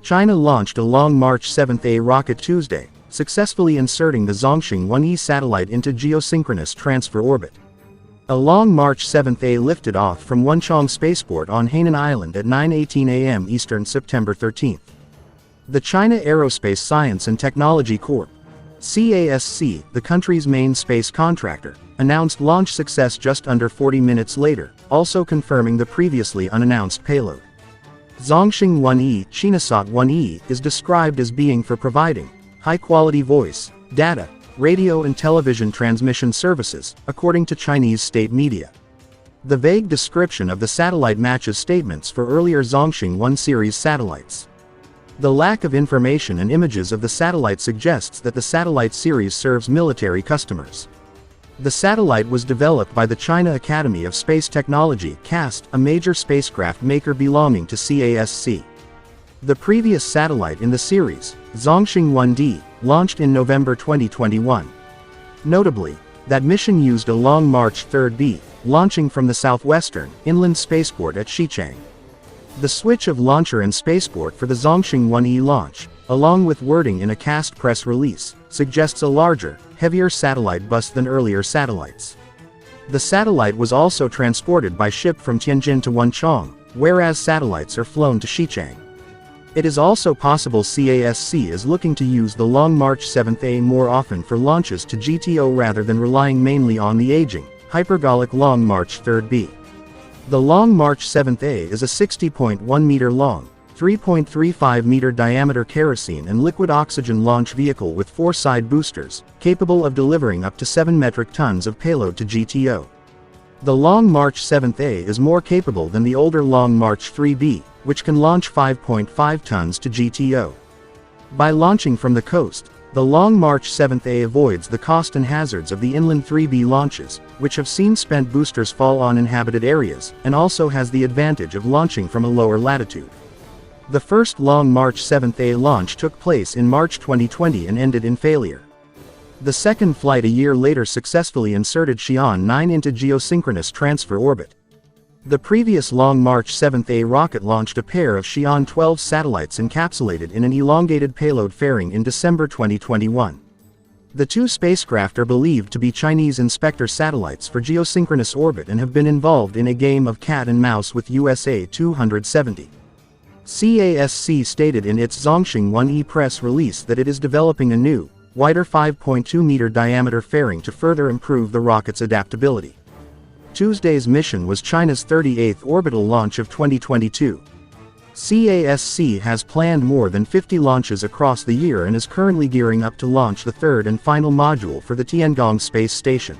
China launched a Long March 7A rocket Tuesday, successfully inserting the Zhongxing 1E satellite into geosynchronous transfer orbit. A Long March 7A lifted off from Wenchang Spaceport on Hainan Island at 9:18 a.m. Eastern September 13. The China Aerospace Science and Technology Corp. CASC, the country's main space contractor, announced launch success just under 40 minutes later, also confirming the previously unannounced payload. Zhongxing 1E, Chinasat 1E, is described as being for providing high-quality voice, data, radio and television transmission services, according to Chinese state media. The vague description of the satellite matches statements for earlier Zhongxing 1 series satellites. The lack of information and images of the satellite suggests that the satellite series serves military customers. The satellite was developed by the China Academy of Space Technology (CAST), a major spacecraft maker belonging to CASC. The previous satellite in the series, Zhongxing 1D, launched in November 2021. Notably, that mission used a Long March 3B, launching from the southwestern, inland spaceport at Xichang. The switch of launcher and spaceport for the Zhongxing 1E launch, along with wording in a CAST press release, suggests a larger, heavier satellite bus than earlier satellites. The satellite was also transported by ship from Tianjin to Wenchang, whereas satellites are flown to Xichang. It is also possible CASC is looking to use the Long March 7A more often for launches to GTO rather than relying mainly on the aging, hypergolic Long March 3B. The Long March 7A is a 60.1 meter long, 3.35 meter diameter kerosene and liquid oxygen launch vehicle with 4 side boosters, capable of delivering up to 7 metric tons of payload to GTO. The Long March 7A is more capable than the older Long March 3B, which can launch 5.5 tons to GTO. By launching from the coast, the Long March 7A avoids the cost and hazards of the inland 3B launches, which have seen spent boosters fall on inhabited areas, and also has the advantage of launching from a lower latitude. The first Long March 7A launch took place in March 2020 and ended in failure. The second flight a year later successfully inserted Xi'an 9 into geosynchronous transfer orbit. The previous Long March 7A rocket launched a pair of Xi'an 12 satellites encapsulated in an elongated payload fairing in December 2021. The two spacecraft are believed to be Chinese Inspector satellites for geosynchronous orbit and have been involved in a game of cat and mouse with USA 270. CASC stated in its Zhongxing 1E press release that it is developing a new, wider 5.2 meter diameter fairing to further improve the rocket's adaptability. Tuesday's mission was China's 38th orbital launch of 2022. CASC has planned more than 50 launches across the year and is currently gearing up to launch the third and final module for the Tiangong space station.